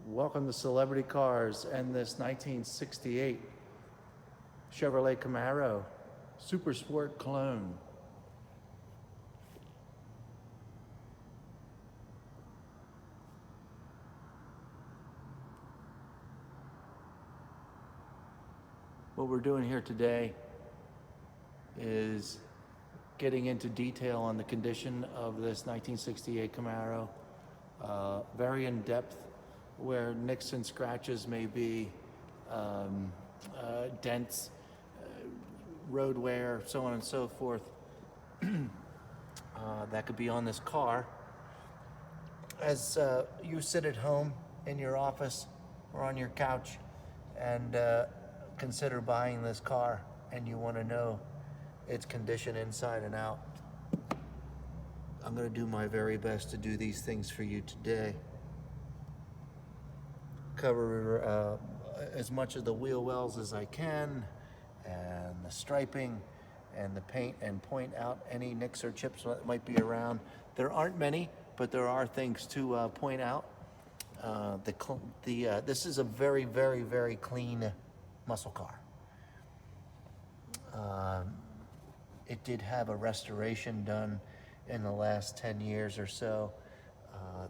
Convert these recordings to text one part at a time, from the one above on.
Welcome to Celebrity Cars and this 1968 Chevrolet Camaro Super Sport clone. What we're doing here today is getting into detail on the condition of this 1968 Camaro, very in depth, where nicks and scratches may be, dents, road wear, so on and so forth, that could be on this car. As you sit at home in your office or on your couch and consider buying this car and you want to know its condition inside and out, I'm going to do my very best to do these things for you today. Cover as much of the wheel wells as I can, and the striping and the paint, and point out any nicks or chips that might be around. There aren't many, but there are things to point out. This is a very, very, very clean muscle car. It did have a restoration done in the last 10 years or so.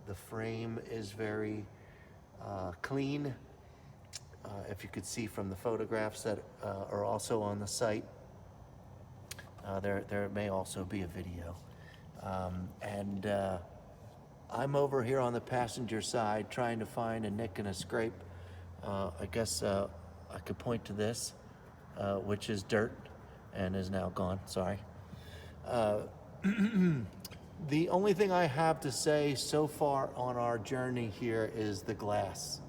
The frame is very clean. If you could see from the photographs that are also on the site, there may also be a video. I'm over here on the passenger side trying to find a nick and a scrape. I guess I could point to this, which is dirt and is now gone, sorry. The only thing I have to say so far on our journey here is the glass.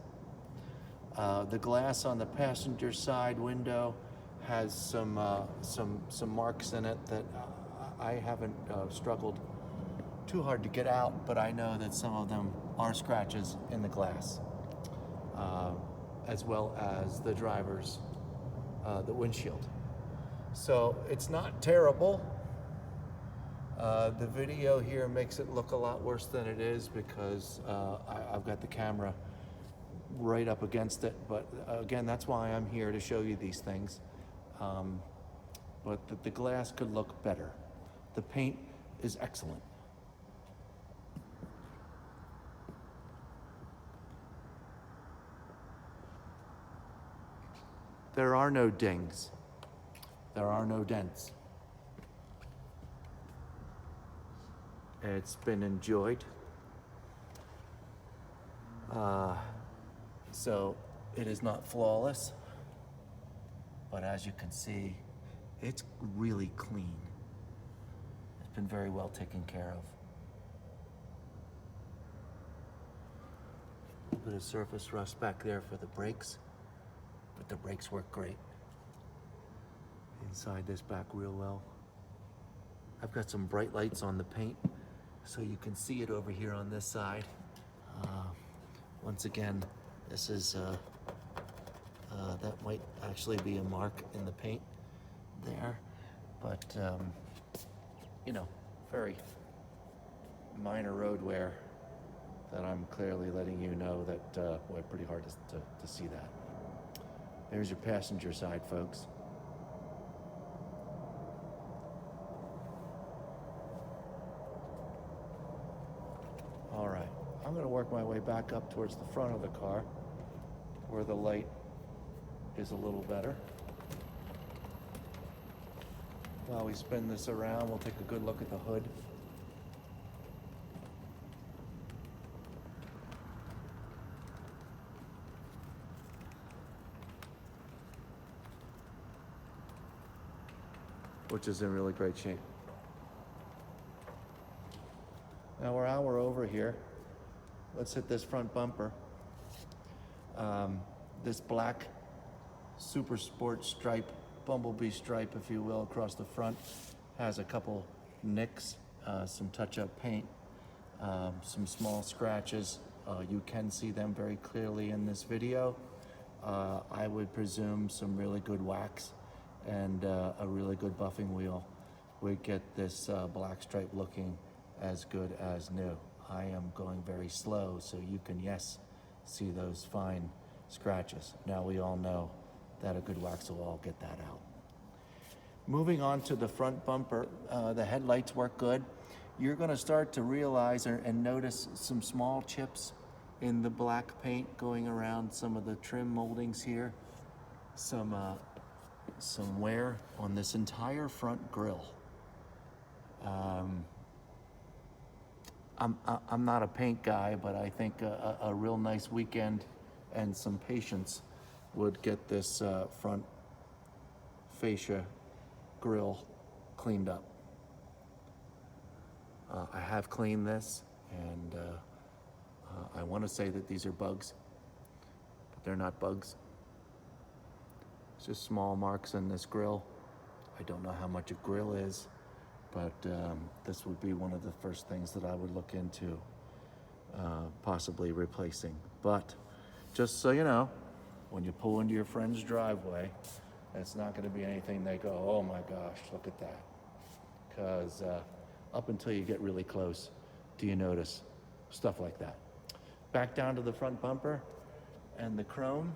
The glass on the passenger side window has some marks in it that I haven't struggled too hard to get out, but I know that some of them are scratches in the glass, as well as the driver's, the windshield. So it's not terrible. The video here makes it look a lot worse than it is because I've got the camera right up against it. But again, that's why I'm here, to show you these things. But the glass could look better. The paint is excellent. There are no dings. There are no dents. It's been enjoyed. So it is not flawless, but as you can see, it's really clean. It's been very well taken care of. A bit of surface rust back there for the brakes, but the brakes work great. Inside this back wheel well, I've got some bright lights on the paint, so you can see it over here on this side. Once again, this is, that might actually be a mark in the paint there, but, you know, very minor road wear that I'm clearly letting you know that went pretty hard to see that. There's your passenger side, folks. All right, I'm gonna work my way back up towards the front of the car where the light is a little better. While we spin this around, we'll take a good look at the hood. Which is in really great shape. Now while we're over here, let's hit this front bumper. This black Super Sport stripe, bumblebee stripe, if you will, across the front has a couple nicks, some touch-up paint, some small scratches. You can see them very clearly in this video. I would presume some really good wax and a really good buffing wheel would get this black stripe looking as good as new. I am going very slow, so you can, yes, see those fine scratches. Now we all know that a good wax will all get that out. Moving on to the front bumper, the headlights work good. You're going to start to realize and notice some small chips in the black paint going around some of the trim moldings here. Some wear on this entire front grille. I'm not a paint guy, but I think a real nice weekend and some patience would get this front fascia grille cleaned up. I have cleaned this, and I want to say that these are bugs, but they're not bugs. It's just small marks in this grill. I don't know how much a grill is, but this would be one of the first things that I would look into possibly replacing. But just so you know, when you pull into your friend's driveway, it's not going to be anything they go, oh my gosh, look at that. Because up until you get really close, do you notice stuff like that? Back down to the front bumper and the chrome.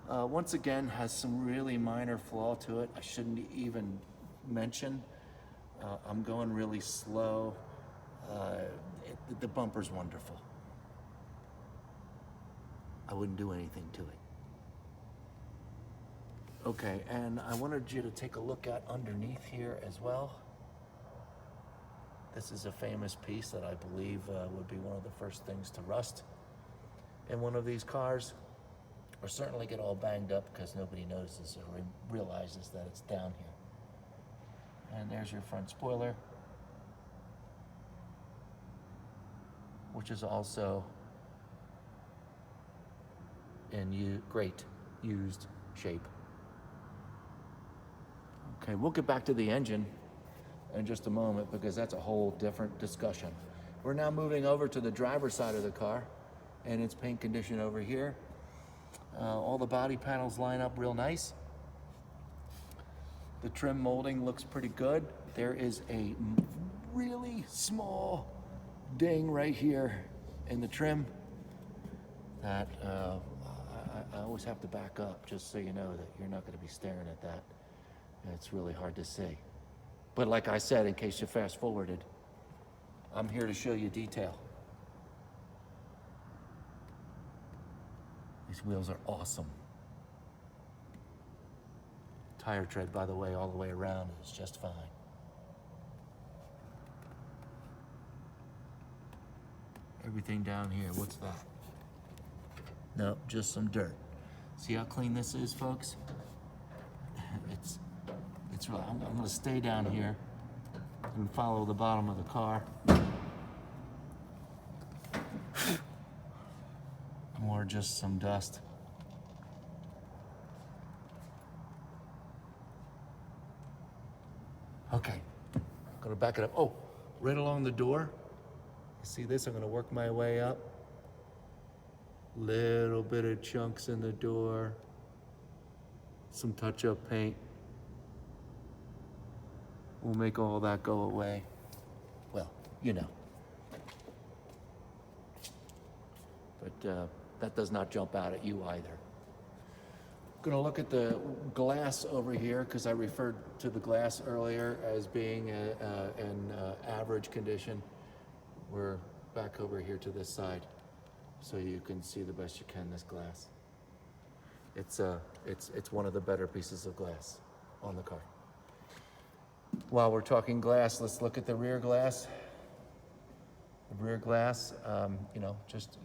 Once again, has some really minor flaw to it. I shouldn't even mention. I'm going really slow. The bumper's wonderful. I wouldn't do anything to it. Okay, and I wanted you to take a look at underneath here as well. This is a famous piece that I believe would be one of the first things to rust in one of these cars, or certainly get all banged up because nobody notices or realizes that it's down here. And there's your front spoiler, which is also in great used shape. Okay, we'll get back to the engine in just a moment because that's a whole different discussion. We're now moving over to the driver's side of the car and its paint condition over here. All the body panels line up real nice. The trim molding looks pretty good. There is a really small ding right here in the trim that I always have to back up just so you know that you're not going to be staring at that. It's really hard to see. But like I said, in case you fast forwarded, I'm here to show you detail. These wheels are awesome. Tire tread, by the way, all the way around is just fine. Everything down here, what's that? Nope, just some dirt. See how clean this is, folks? It's really, I'm gonna stay down here and follow the bottom of the car. More just some dust. Okay, I'm gonna back it up. Oh, right along the door. You see this? I'm gonna work my way up. Little bit of chunks in the door. Some touch-up paint. We'll make all that go away. Well, you know. But that does not jump out at you either. I'm gonna look at the glass over here because I referred to the glass earlier as being in average condition. We're back over here to this side so you can see the best you can this glass. It's one of the better pieces of glass on the car. While we're talking glass, let's look at the rear glass. The rear glass, just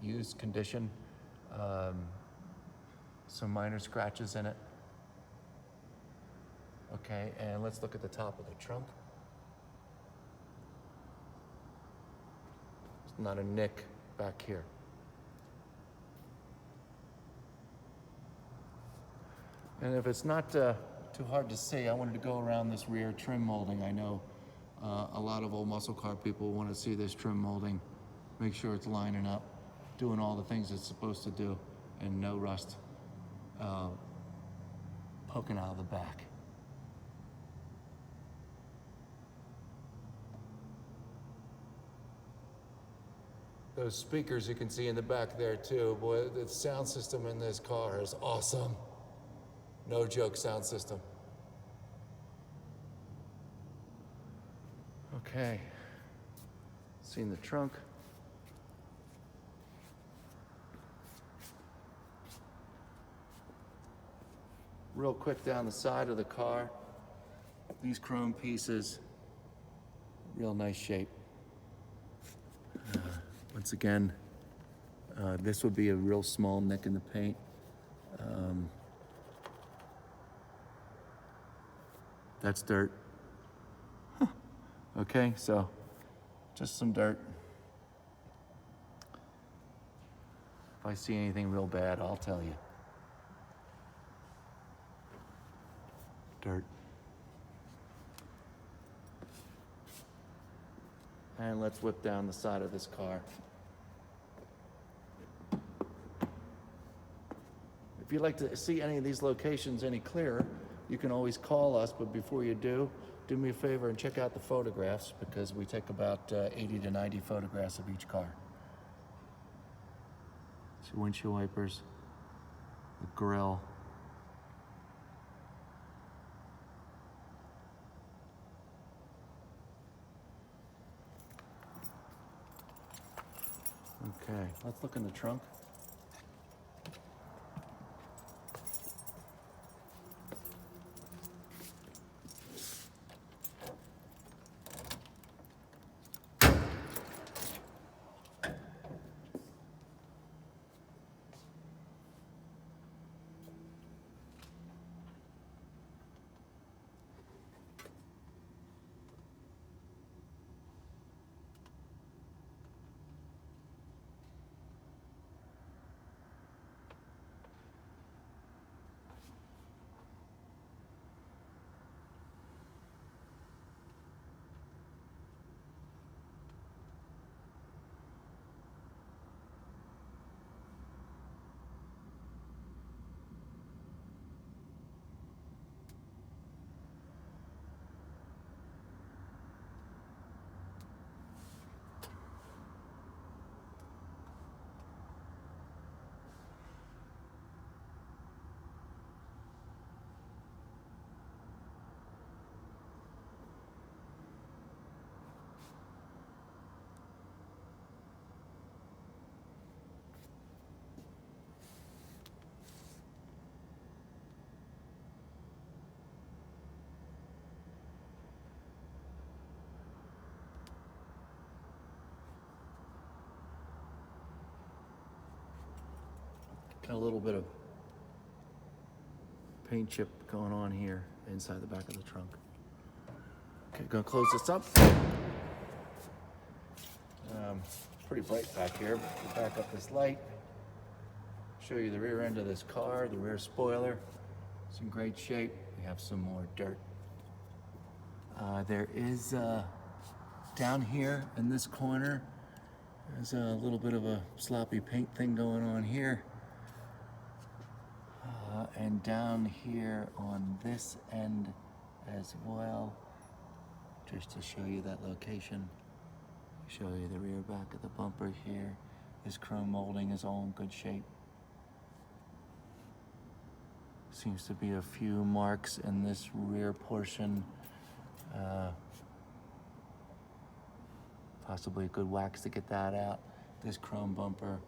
used condition. Some minor scratches in it. Okay, and let's look at the top of the trunk. It's not a nick back here. And if it's not too hard to see, I wanted to go around this rear trim molding. I know a lot of old muscle car people want to see this trim molding, make sure it's lining up, doing all the things it's supposed to do, and no rust poking out of the back. Those speakers you can see in the back there too. Boy, the sound system in this car is awesome. No joke sound system. Okay, seen the trunk. Real quick down the side of the car, these chrome pieces, real nice shape. Once again, this would be a real small nick in the paint. That's dirt. Okay, so just some dirt. If I see anything real bad, I'll tell you. Dirt. And let's whip down the side of this car. If you'd like to see any of these locations any clearer, you can always call us, but before you do me a favor and check out the photographs, because we take about 80 to 90 photographs of each car. See windshield wipers, the grill. Okay, let's look in the trunk. Got a little bit of paint chip going on here inside the back of the trunk. Okay, gonna close this up. Pretty bright back here, but we'll back up this light. Show you the rear end of this car, the rear spoiler. It's in great shape. We have some more dirt. There is, down here in this corner, there's a little bit of a sloppy paint thing going on here. And down here on this end as well, just to show you that location. Show you the rear back of the bumper here. This chrome molding is all in good shape. Seems to be a few marks in this rear portion. Possibly a good wax to get that out. This chrome bumper,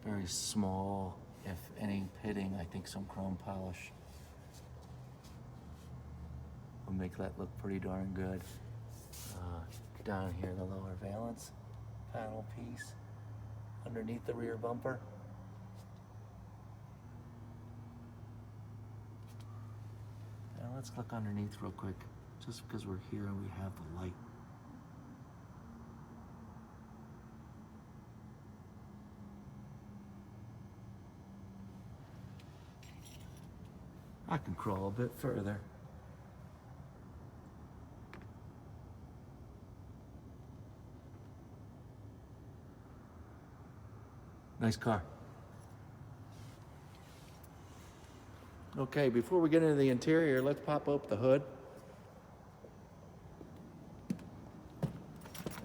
very small, if any pitting. I think some chrome polish will make that look pretty darn good. Down here, the lower valance panel piece underneath the rear bumper. Now let's look underneath real quick, just because we're here and we have the light. I can crawl a bit further. Nice car. Okay, before we get into the interior, let's pop up the hood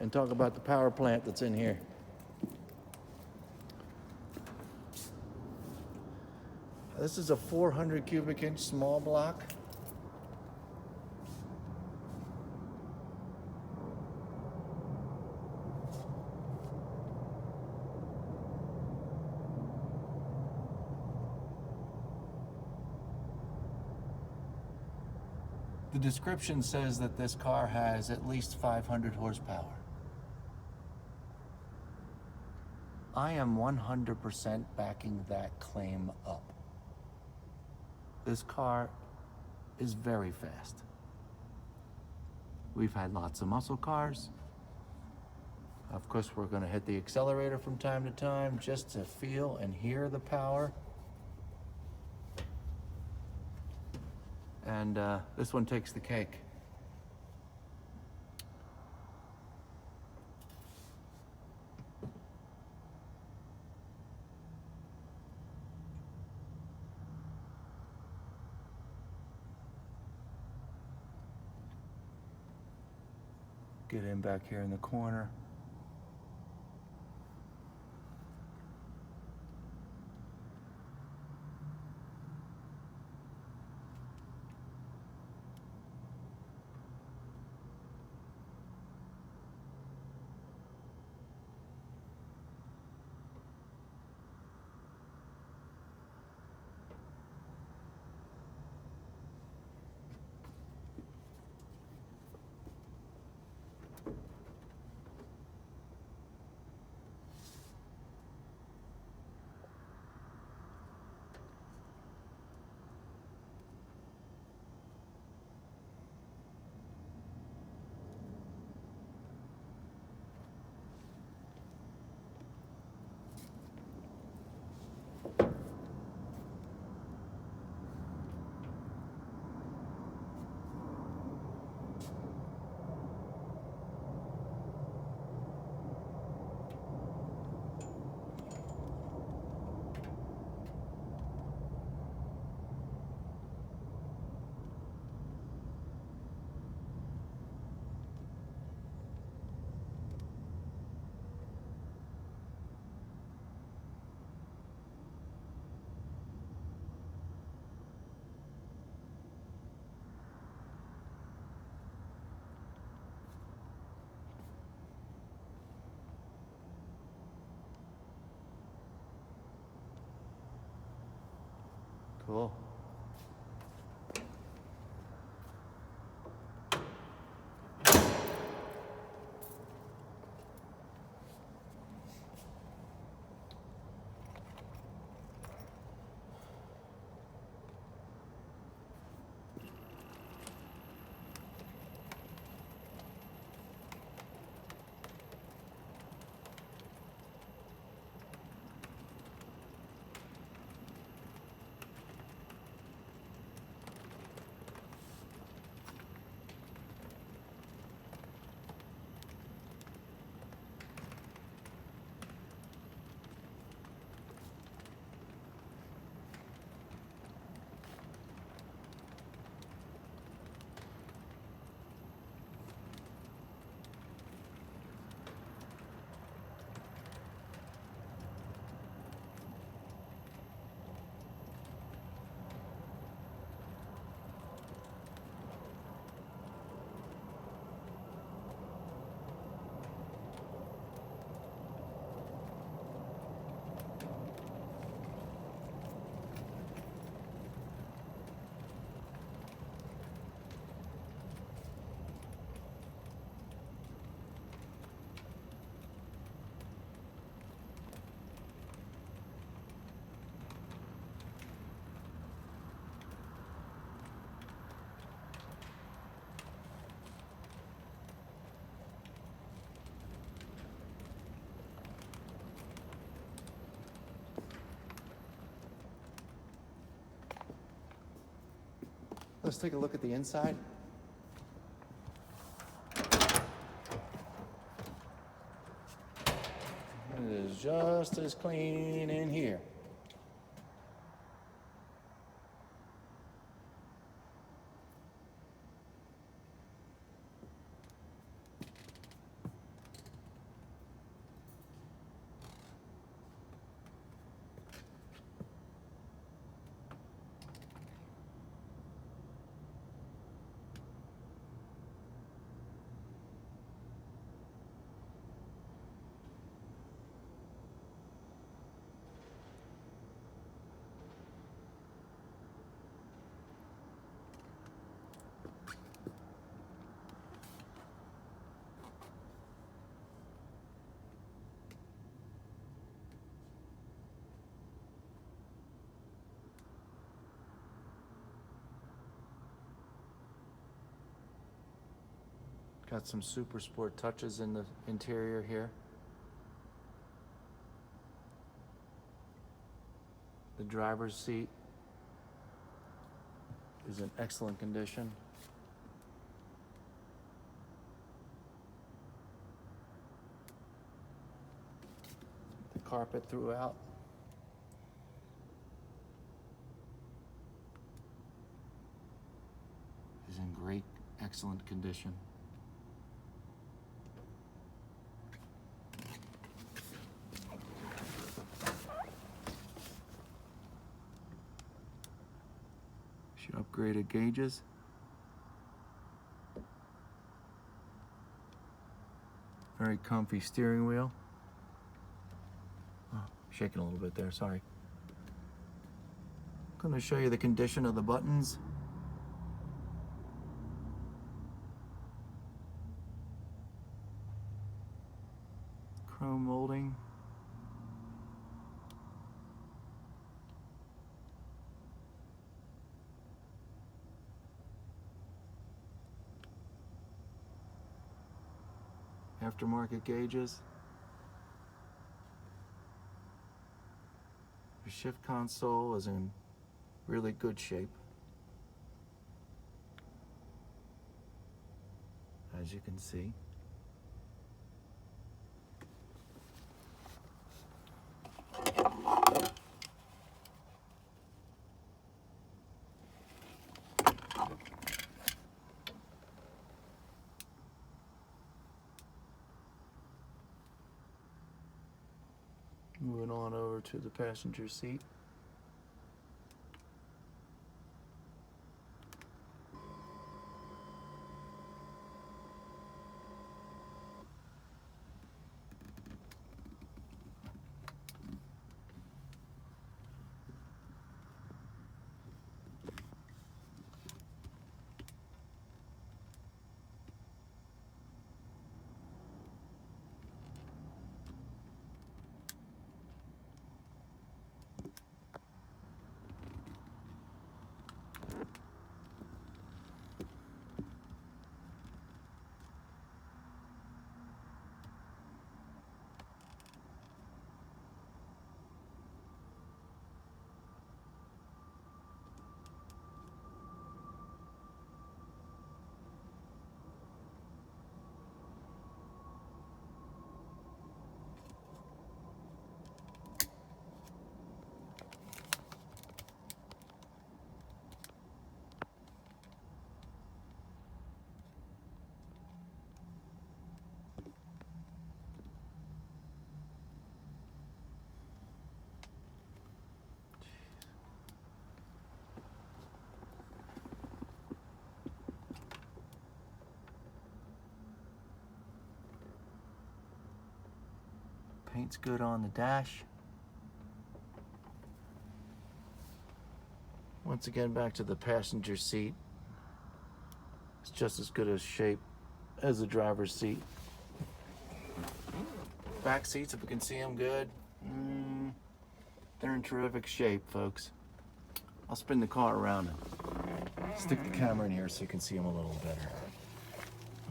and and talk about the power plant that's in here. This is a 400 cubic inch small block. The description says that this car has at least 500 horsepower. I am 100% backing that claim up. This car is very fast. We've had lots of muscle cars. Of course, we're going to hit the accelerator from time to time just to feel and hear the power. And this one takes the cake. Get in back here in the corner. Cool. Let's take a look at the inside. It is just as clean in here. Got some super sport touches in the interior here. The driver's seat is in excellent condition. The carpet throughout is in great, excellent condition. Upgraded gauges. Very comfy steering wheel. Oh, shaking a little bit there, sorry. I'm going to show you the condition of the buttons. Chrome molding. Aftermarket gauges. The shift console is in really good shape, as you can see. Moving on over to the passenger seat. Paint's good on the dash. Once again, back to the passenger seat. It's just as good a shape as the driver's seat. Back seats, if we can see them good, they're in terrific shape, folks. I'll spin the car around and stick the camera in here so you can see them a little better.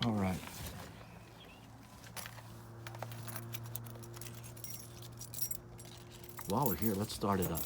All right. While we're here, let's start it up.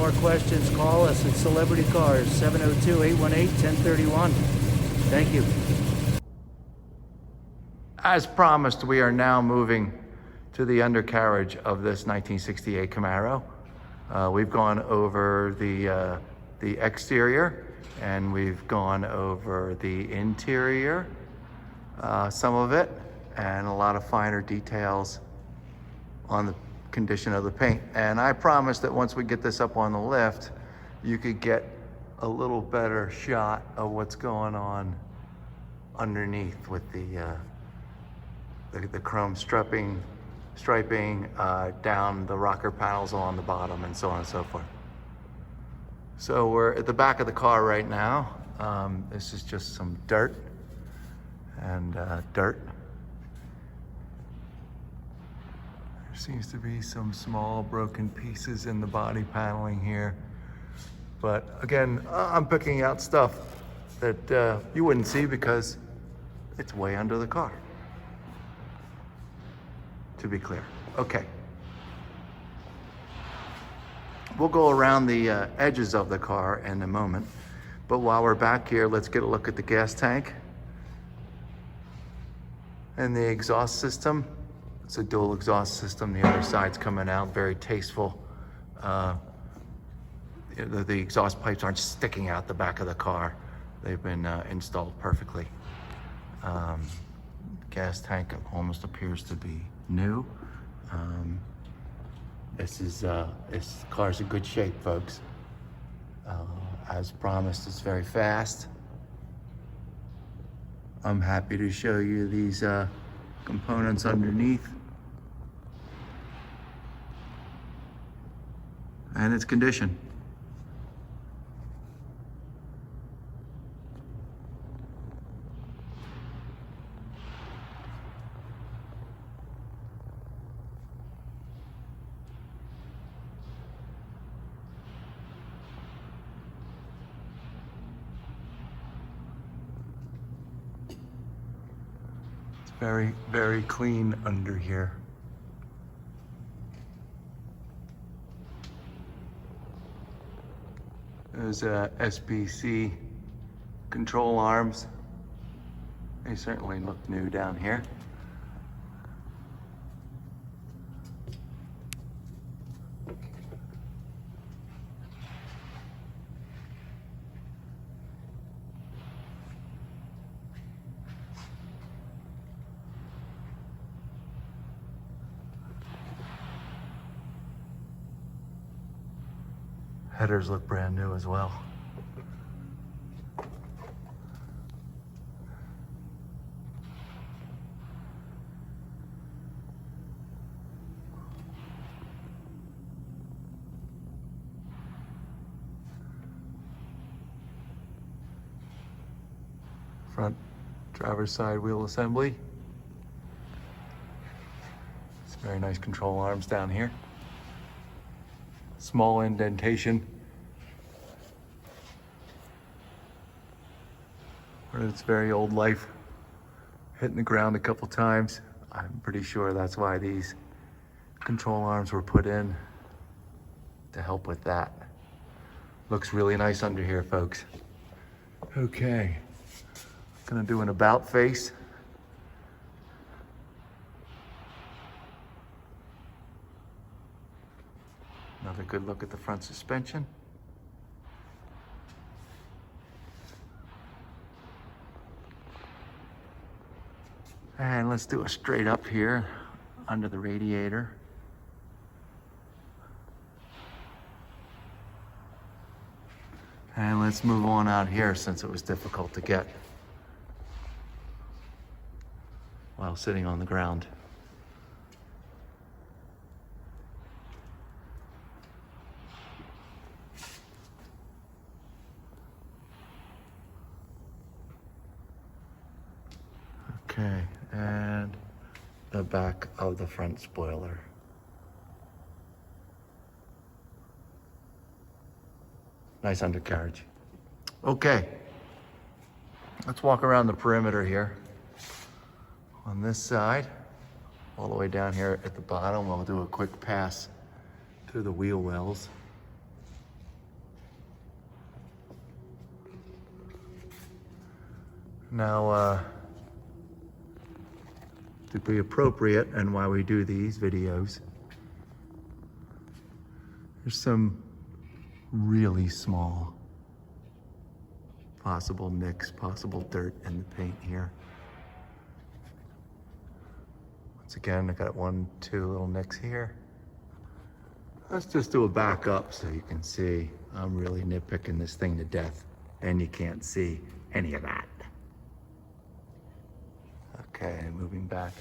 more questions, call us at Celebrity Cars, 702-818-1031. Thank you. As promised, we are now moving to the undercarriage of this 1968 Camaro. We've gone over the exterior, and we've gone over the interior, some of it, and a lot of finer details on the condition of the paint. And I promise that once we get this up on the lift, you could get a little better shot of what's going on underneath with the chrome striping down the rocker panels along the bottom, and so on and so forth. So we're at the back of the car right now. This is just some dirt and dirt. There seems to be some small broken pieces in the body paneling here. But again, I'm picking out stuff that you wouldn't see because it's way under the car, to be clear. Okay. We'll go around the edges of the car in a moment. But while we're back here, let's get a look at the gas tank and the exhaust system. It's a dual exhaust system. The other side's coming out, very tasteful. The exhaust pipes aren't sticking out the back of the car. They've been installed perfectly. Gas tank almost appears to be new. This car's in good shape, folks. As promised, it's very fast. I'm happy to show you these components underneath and its condition. Very, very clean under here. There's SBC control arms. They certainly look new down here. Headers look brand new as well. Front driver's side wheel assembly. It's very nice control arms down here. Small indentation where its very old life, hitting the ground a couple times. I'm pretty sure that's why these control arms were put in, to help with that. Looks really nice under here, folks. Okay, gonna do an about face. Another good look at the front suspension. And let's do a straight up here under the radiator. And let's move on out here since it was difficult to get while sitting on the ground. Okay, and the back of the front spoiler. Nice undercarriage. Okay, let's walk around the perimeter here. On this side, all the way down here at the bottom, we'll do a quick pass through the wheel wells. Now, to be appropriate and why we do these videos, there's some really small possible nicks, possible dirt in the paint here. Once again, I got 1, 2 little nicks here. Let's just do a back up so you can see I'm really nitpicking this thing to death, and you can't see any of that. Okay, moving back.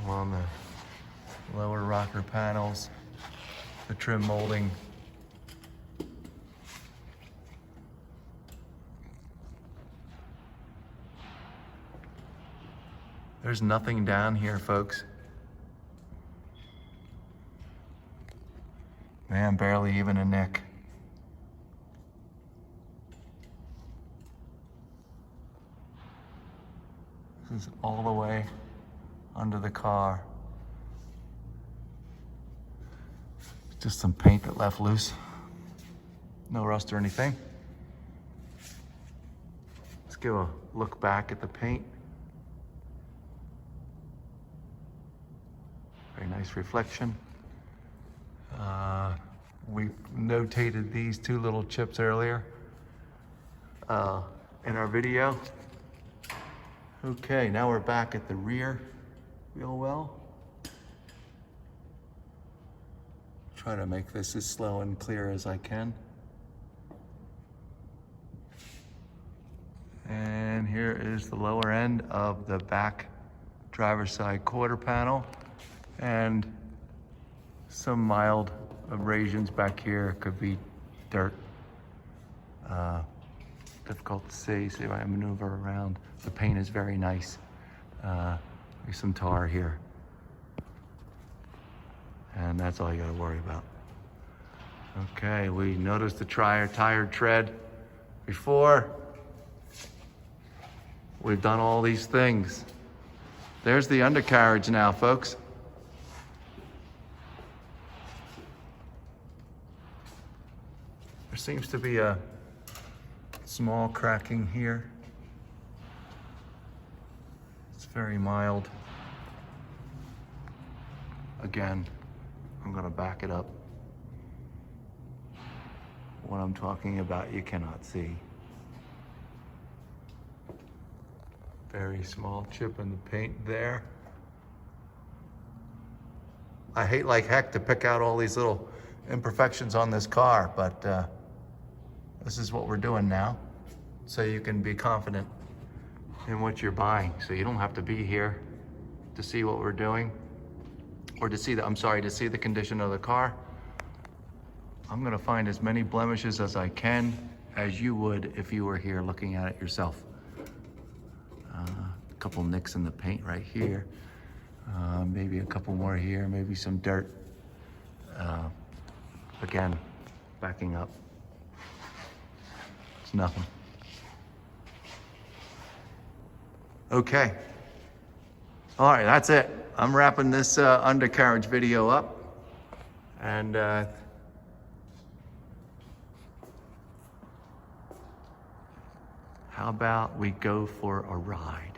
Along the lower rocker panels, the trim molding. There's nothing down here, folks. Man, barely even a nick. This is all the way under the car. Just some paint that left loose. No rust or anything. Let's give a look back at the paint. Very nice reflection. We notated these 2 little chips earlier in our video. Okay, now we're back at the rear wheel well. Try to make this as slow and clear as I can. And here is the lower end of the back driver's side quarter panel, and some mild abrasions back here. Could be dirt. Difficult to see if I maneuver around. The paint is very nice. There's some tar here. And that's all you gotta worry about. Okay, we noticed the tire tread before. We've done all these things. There's the undercarriage now, folks. There seems to be a small cracking here. It's very mild. Again, I'm gonna back it up. What I'm talking about, you cannot see. Very small chip in the paint there. I hate like heck to pick out all these little imperfections on this car, but this is what we're doing now, so you can be confident in what you're buying. So you don't have to be here to see what we're doing, or to see to see the condition of the car. I'm gonna find as many blemishes as I can, as you would if you were here looking at it yourself. A couple nicks in the paint right here. Maybe a couple more here, maybe some dirt. Again, backing up. It's nothing. Okay. All right, that's it. I'm wrapping this undercarriage video up. And how about we go for a ride?